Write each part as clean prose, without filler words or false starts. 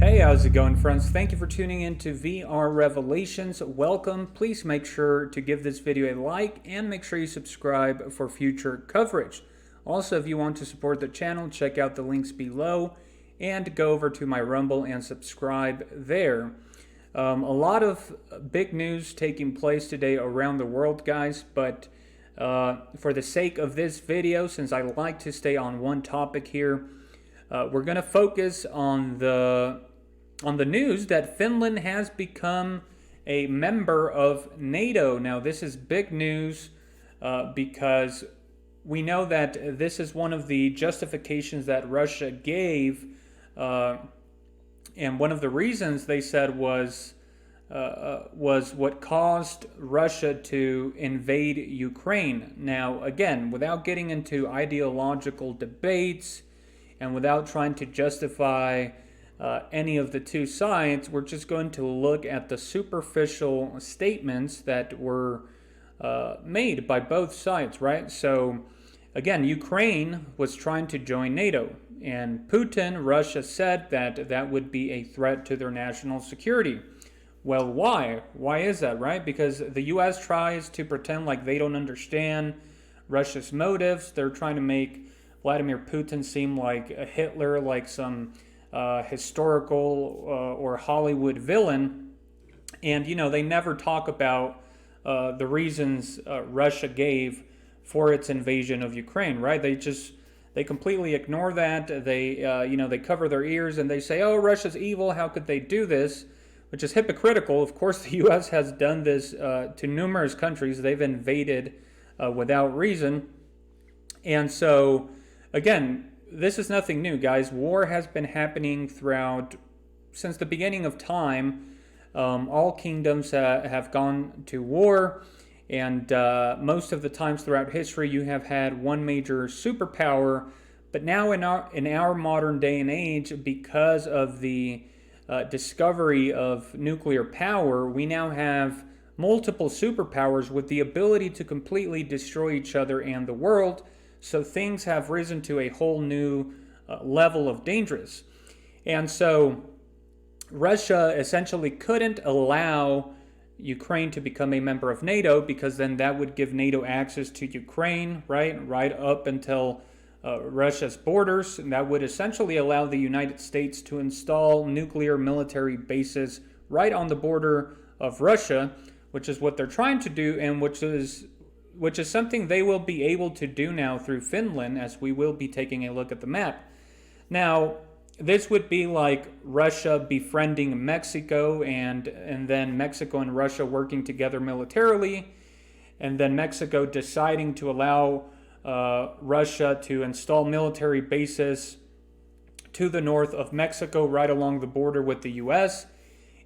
Hey, how's it going, friends? Thank you for tuning in to VR Revelations. Welcome. Please make sure to give this video a like and make sure you subscribe for future coverage. Also, if you want to support the channel, check out the links below and go over to my Rumble and subscribe there. A lot of big news taking place today around the world, guys, but for the sake of this video, since I like to stay on one topic here, we're going to focus on the news that Finland has become a member of NATO. Now, this is big news because we know that this is one of the justifications that Russia gave, and one of the reasons they said was what caused Russia to invade Ukraine. Now, again, without getting into ideological debates and without trying to justify any of the two sides, we're just going to look at the superficial statements that were made by both sides, right? So, again, Ukraine was trying to join NATO, and Putin, Russia, said that that would be a threat to their national security. Well, why? Why is that, right? Because the U.S. tries to pretend like they don't understand Russia's motives. They're trying to make Vladimir Putin seem like a Hitler, like some historical or Hollywood villain. And, you know, they never talk about the reasons Russia gave for its invasion of Ukraine, right? They completely ignore that. They cover their ears and they say, oh, Russia's evil. How could they do this? Which is hypocritical. Of course, the U.S. has done this to numerous countries. They've invaded without reason. And so, again, this is nothing new, guys. War has been happening since the beginning of time. All kingdoms have gone to war, and most of the times throughout history, you have had one major superpower. But now in our modern day and age, because of the discovery of nuclear power, we now have multiple superpowers with the ability to completely destroy each other and the world. So things have risen to a whole new level of dangerous. And so Russia essentially couldn't allow Ukraine to become a member of NATO, because then that would give NATO access to Ukraine, right up until Russia's borders. And that would essentially allow the United States to install nuclear military bases right on the border of Russia, which is what they're trying to do, and which is something they will be able to do now through Finland, as we will be taking a look at the map. Now, this would be like Russia befriending Mexico, and then Mexico and Russia working together militarily, and then Mexico deciding to allow Russia to install military bases to the north of Mexico, right along the border with the U.S.,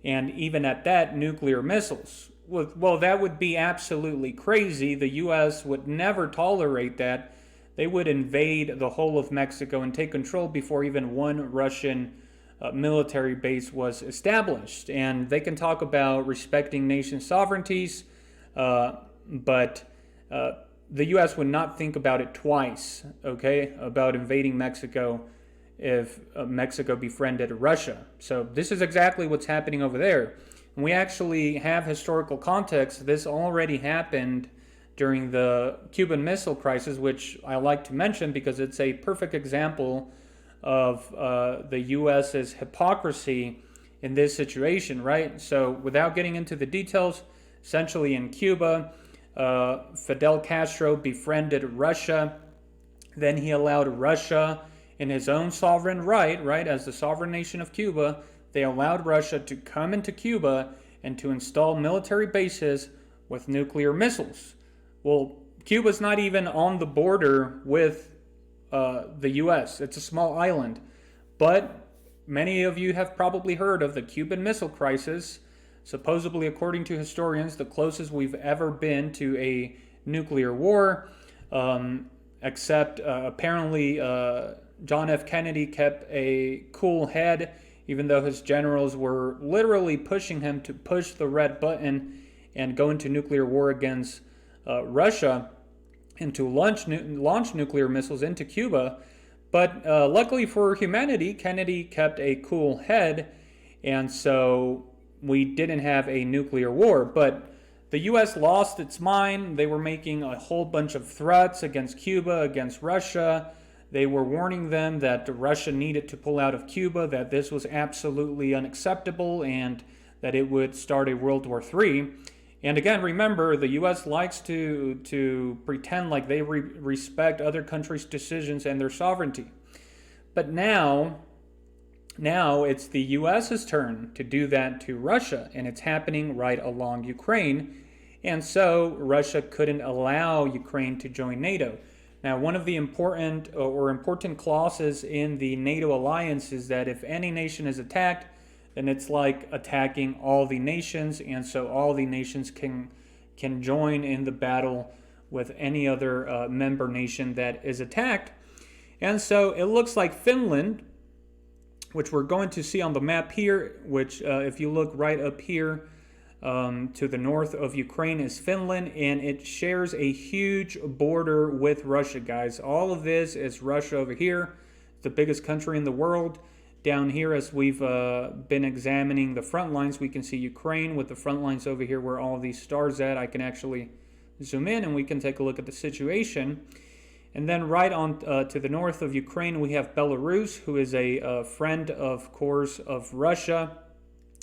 and even at that, nuclear missiles. Well, that would be absolutely crazy. The U.S. would never tolerate that. They would invade the whole of Mexico and take control before even one Russian military base was established. And they can talk about respecting nation sovereignties, but the U.S. would not think about it twice, okay, about invading Mexico if Mexico befriended Russia. So this is exactly what's happening over there. We actually have historical context. This already happened during the Cuban Missile Crisis, which I like to mention because it's a perfect example of the U.S.'s hypocrisy in this situation, right? So without getting into the details, essentially in Cuba, Fidel Castro befriended Russia. Then he allowed Russia, in his own sovereign right, as the sovereign nation of Cuba, they allowed Russia to come into Cuba and to install military bases with nuclear missiles. Well, Cuba's not even on the border with the U.S. It's a small island. But many of you have probably heard of the Cuban Missile Crisis. Supposedly, according to historians, the closest we've ever been to a nuclear war, except apparently John F. Kennedy kept a cool head, even though his generals were literally pushing him to push the red button and go into nuclear war against Russia and to launch nuclear missiles into Cuba. But luckily for humanity, Kennedy kept a cool head, and so we didn't have a nuclear war. But the U.S. lost its mind. They were making a whole bunch of threats against Cuba, against Russia. They were warning them that Russia needed to pull out of Cuba, that this was absolutely unacceptable, and that it would start a World War III. And again, remember, the U.S. likes to pretend like they respect other countries' decisions and their sovereignty. But now it's the U.S.'s turn to do that to Russia, and it's happening right along Ukraine. And so Russia couldn't allow Ukraine to join NATO. Now, one of the important clauses in the NATO alliance is that if any nation is attacked, then it's like attacking all the nations, and so all the nations can join in the battle with any other member nation that is attacked. And so it looks like Finland, which we're going to see on the map here, which if you look right up here to the north of Ukraine is Finland, and it shares a huge border with Russia, guys. All of this is Russia over here, the biggest country in the world. Down here, as we've been examining the front lines, we can see Ukraine with the front lines over here where all these stars at. I can actually zoom in and we can take a look at the situation. And then right on to the north of Ukraine, we have Belarus, who is a friend, of course, of Russia.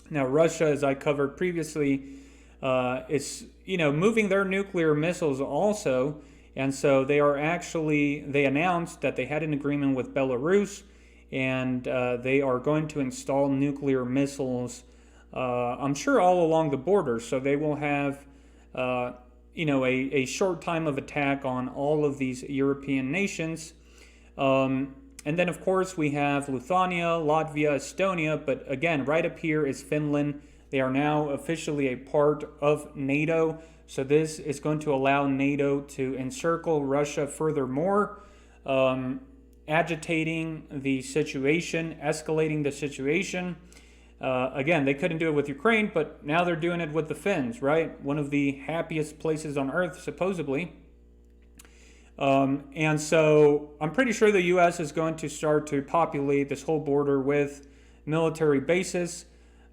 Now, Russia, as I covered previously, is moving their nuclear missiles also. And so they announced that they had an agreement with Belarus, and they are going to install nuclear missiles, I'm sure, all along the border. So they will have, a short time of attack on all of these European nations. And then, of course, we have Lithuania, Latvia, Estonia. But again, right up here is Finland. They are now officially a part of NATO. So this is going to allow NATO to encircle Russia furthermore, agitating the situation, escalating the situation. Again, they couldn't do it with Ukraine, but now they're doing it with the Finns, right? One of the happiest places on earth, supposedly. And so I'm pretty sure the U.S. is going to start to populate this whole border with military bases.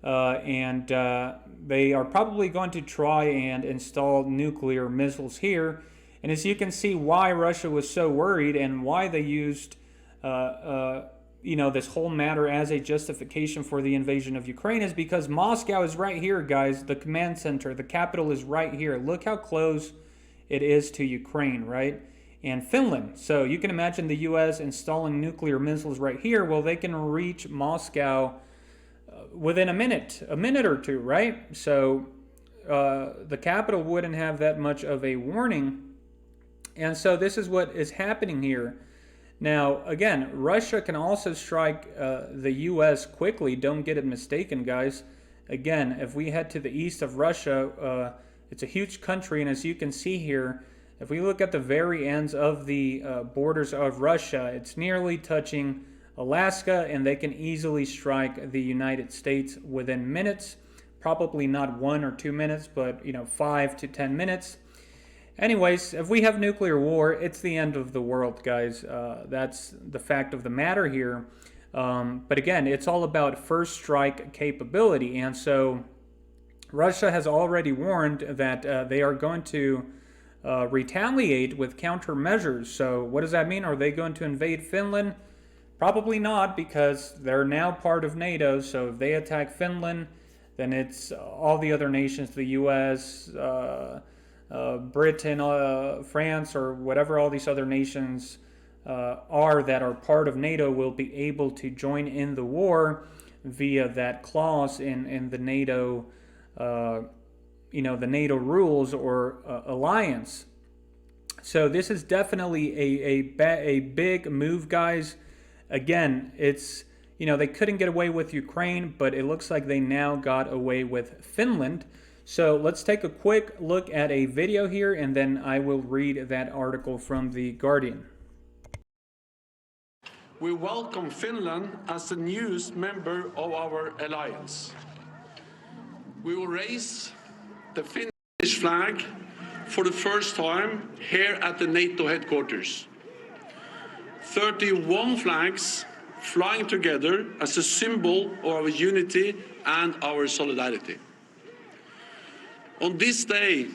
And they are probably going to try and install nuclear missiles here. And as you can see, why Russia was so worried and why they used this whole matter as a justification for the invasion of Ukraine is because Moscow is right here, guys. The command center, the capital is right here. Look how close it is to Ukraine, right? And Finland. So you can imagine the U.S. installing nuclear missiles right here. Well, they can reach Moscow within a minute or two, right? So the capital wouldn't have that much of a warning. And so this is what is happening here. Now, again, Russia can also strike the U.S. quickly. Don't get it mistaken, guys. Again, if we head to the east of Russia, it's a huge country. And as you can see here, if we look at the very ends of the borders of Russia, it's nearly touching Alaska, and they can easily strike the United States within minutes. Probably not 1 or 2 minutes, but 5 to 10 minutes. Anyways, if we have nuclear war, it's the end of the world, guys. That's the fact of the matter here. But again, it's all about first strike capability. And so Russia has already warned that they are going to retaliate with countermeasures. So what does that mean? Are they going to invade Finland? Probably not, because they're now part of NATO. So if they attack Finland, then it's all the other nations, the U.S., Britain, France, or whatever all these other nations are that are part of NATO will be able to join in the war via that clause in the NATO, the NATO rules or alliance. So this is definitely a big move, guys. Again, it's they couldn't get away with Ukraine, but it looks like they now got away with Finland. So let's take a quick look at a video here, and then I will read that article from The Guardian. We welcome Finland as the newest member of our alliance. We will raise the Finnish flag for the first time here at the NATO headquarters. 31 flags flying together as a symbol of our unity and our solidarity. On this day,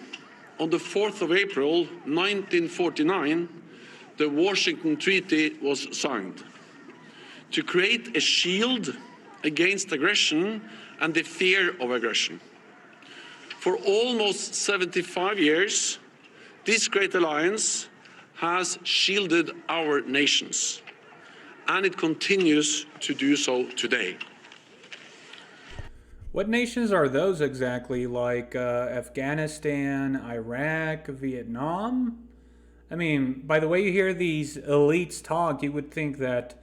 on the 4th of April 1949, the Washington Treaty was signed to create a shield against aggression and the fear of aggression. For almost 75 years, this great alliance has shielded our nations, and it continues to do so today. What nations are those exactly? Like Afghanistan, Iraq, Vietnam? I mean, by the way you hear these elites talk, you would think that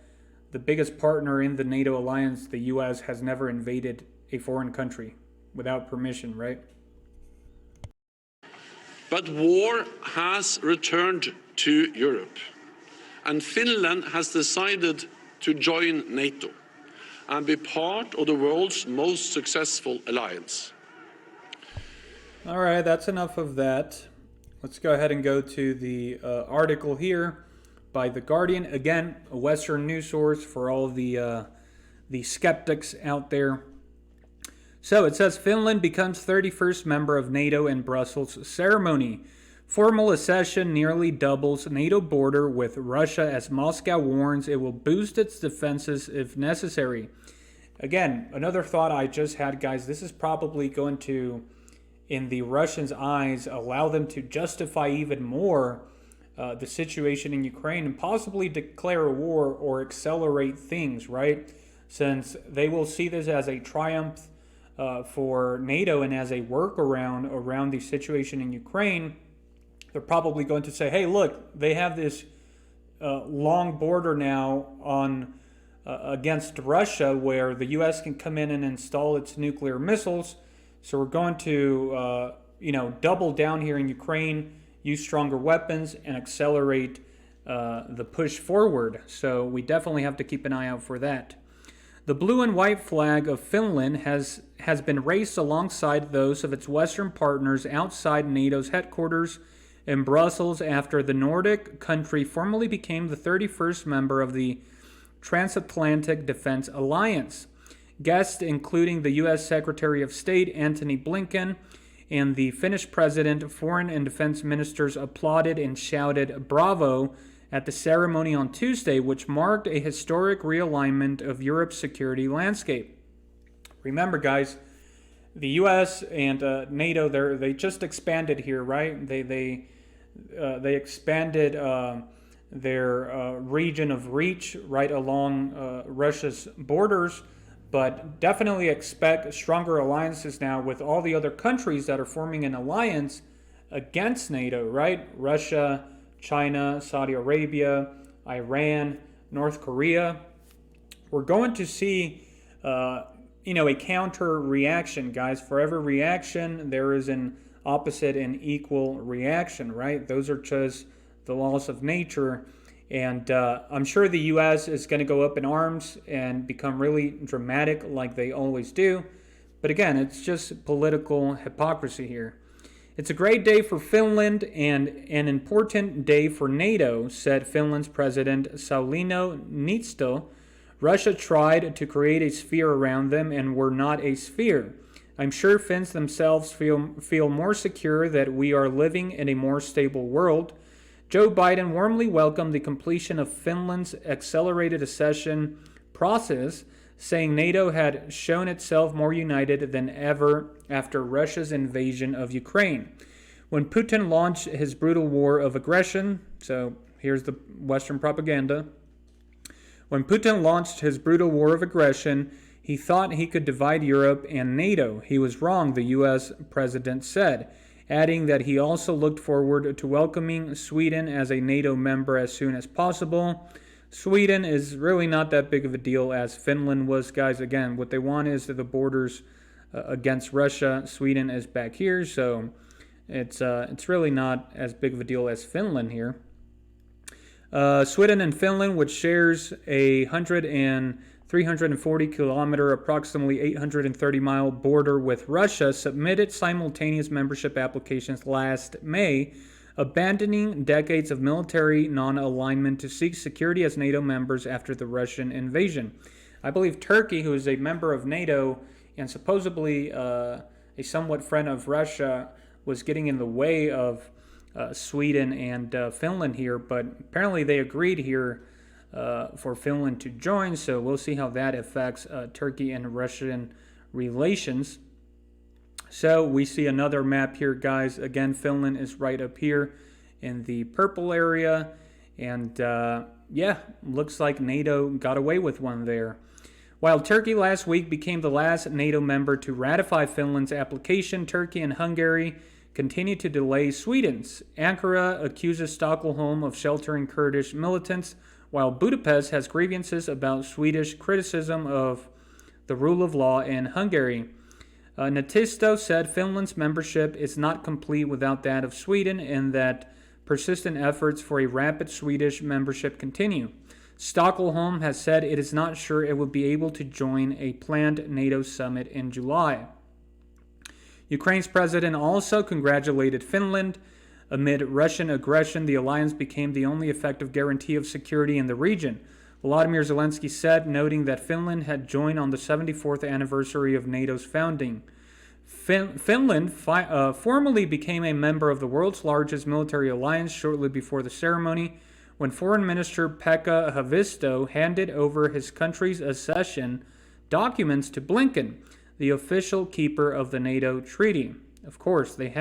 the biggest partner in the NATO alliance, the US, has never invaded a foreign country without permission, right? But war has returned to Europe, and Finland has decided to join NATO and be part of the world's most successful alliance. All right, that's enough of that. Let's go ahead and go to the article here by The Guardian. Again, a Western news source for all of the skeptics out there. So it says Finland becomes 31st member of NATO in Brussels ceremony. Formal accession nearly doubles NATO border with Russia as Moscow warns it will boost its defenses if necessary. Again, another thought I just had, guys, this is probably going to, in the Russians' eyes, allow them to justify even more the situation in Ukraine and possibly declare a war or accelerate things, right? Since they will see this as a triumph for NATO and as a workaround around the situation in Ukraine. They're probably going to say, hey, look, they have this long border now on against Russia where the U.S. can come in and install its nuclear missiles. So we're going to, double down here in Ukraine, use stronger weapons, and accelerate the push forward. So we definitely have to keep an eye out for that. The blue and white flag of Finland has been raised alongside those of its Western partners outside NATO's headquarters in Brussels after the Nordic country formally became the 31st member of the Transatlantic Defense Alliance. Guests, including the U.S. Secretary of State Antony Blinken and the Finnish President, foreign and defense ministers applauded and shouted "Bravo" at the ceremony on Tuesday, which marked a historic realignment of Europe's security landscape. Remember, guys, the U.S. and NATO, they just expanded here, right? They expanded their region of reach right along Russia's borders, but definitely expect stronger alliances now with all the other countries that are forming an alliance against NATO, right? Russia, China, Saudi Arabia, Iran, North Korea. We're going to see, a counter reaction, guys. For every reaction, there is an opposite and equal reaction, right? Those are just the laws of nature. And I'm sure the U.S. is going to go up in arms and become really dramatic like they always do. But again, it's just political hypocrisy here. It's a great day for Finland and an important day for NATO, said Finland's President Sauli Niinisto. Russia tried to create a sphere around them and were not a sphere. I'm sure Finns themselves feel more secure that we are living in a more stable world. Joe Biden warmly welcomed the completion of Finland's accelerated accession process, saying NATO had shown itself more united than ever after Russia's invasion of Ukraine. When Putin launched his brutal war of aggression, so here's the Western propaganda. When Putin launched his brutal war of aggression, he thought he could divide Europe and NATO. He was wrong, the U.S. president said, adding that he also looked forward to welcoming Sweden as a NATO member as soon as possible. Sweden is really not that big of a deal as Finland was, guys. Again, what they want is the borders against Russia. Sweden is back here, so it's really not as big of a deal as Finland here. Sweden and Finland, which shares a 340 kilometer, approximately 830 mile border with Russia, submitted simultaneous membership applications last May, abandoning decades of military non-alignment to seek security as NATO members after the Russian invasion. I believe Turkey, who is a member of NATO and supposedly a somewhat friend of Russia, was getting in the way of Sweden and Finland here, but apparently they agreed here for Finland to join, so we'll see how that affects Turkey and Russian relations. So we see another map here, guys. Again, Finland is right up here in the purple area, and yeah, looks like NATO got away with one there. While Turkey last week became the last NATO member to ratify Finland's application, Turkey and Hungary continue to delay Sweden's. Ankara accuses Stockholm of sheltering Kurdish militants, while Budapest has grievances about Swedish criticism of the rule of law in Hungary. Natisto said Finland's membership is not complete without that of Sweden and that persistent efforts for a rapid Swedish membership continue. Stockholm has said it is not sure it will be able to join a planned NATO summit in July. Ukraine's president also congratulated Finland. Amid Russian aggression, the alliance became the only effective guarantee of security in the region, Volodymyr Zelensky said, noting that Finland had joined on the 74th anniversary of NATO's founding. Finland formally became a member of the world's largest military alliance shortly before the ceremony, when Foreign Minister Pekka Haavisto handed over his country's accession documents to Blinken, the official keeper of the NATO treaty. Of course, they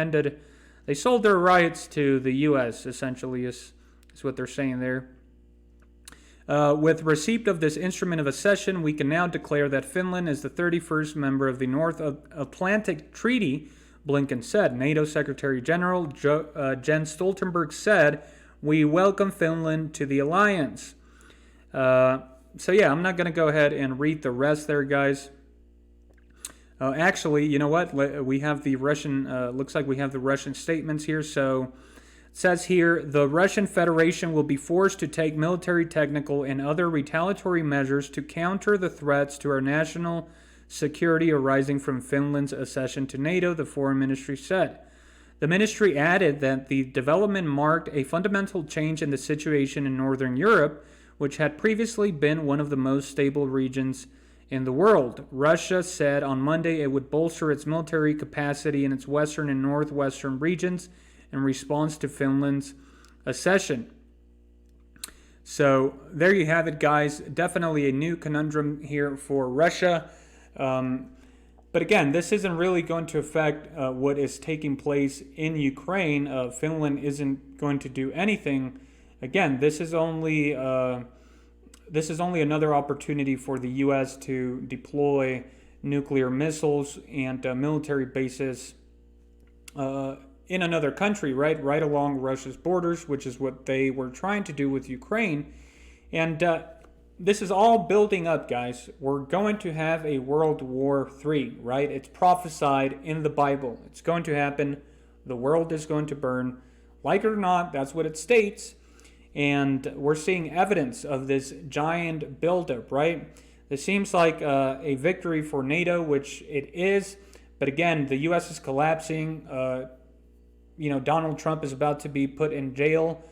sold their rights to the U.S., essentially, is what they're saying there. With receipt of this instrument of accession, we can now declare that Finland is the 31st member of the North Atlantic Treaty, Blinken said. NATO Secretary General Jens Stoltenberg said, "We welcome Finland to the alliance." So yeah, I'm not going to go ahead and read the rest there, guys. Actually, you know what? We have the Russian, looks like we have the Russian statements here. So it says here, the Russian Federation will be forced to take military, technical, and other retaliatory measures to counter the threats to our national security arising from Finland's accession to NATO, the Foreign Ministry said. The ministry added that the development marked a fundamental change in the situation in Northern Europe, which had previously been one of the most stable regions in the world. Russia said on Monday it would bolster its military capacity in its western and northwestern regions in response to Finland's accession. So there you have it, guys. Definitely a new conundrum here for Russia. But again, this isn't really going to affect what is taking place in Ukraine. Finland isn't going to do anything. Again, this is only another opportunity for the U.S. to deploy nuclear missiles and military bases in another country, right along Russia's borders, which is what they were trying to do with Ukraine. And this is all building up, guys. We're going to have a World War III, right? It's prophesied in the Bible. It's going to happen. The world is going to burn. Like it or not, that's what it states. And we're seeing evidence of this giant buildup, right? This seems like a victory for NATO, which it is. But again, the U.S. is collapsing. Donald Trump is about to be put in jail.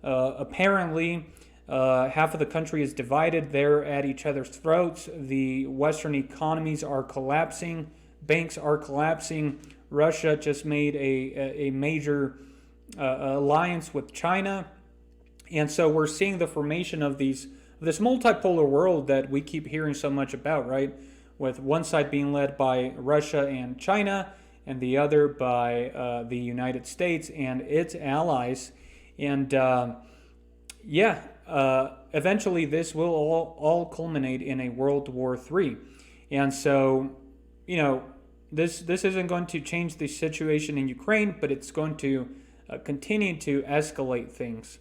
Apparently, half of the country is divided. They're at each other's throats. The Western economies are collapsing. Banks are collapsing. Russia just made a major alliance with China. And so we're seeing the formation of this multipolar world that we keep hearing so much about, right? With one side being led by Russia and China, and the other by the United States and its allies. And eventually this will all culminate in a World War III. And so, this isn't going to change the situation in Ukraine, but it's going to continue to escalate things.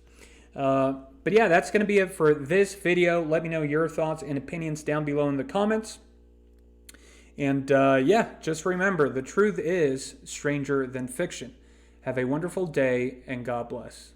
But yeah, that's going to be it for this video. Let me know your thoughts and opinions down below in the comments. And just remember, the truth is stranger than fiction. Have a wonderful day, and God bless.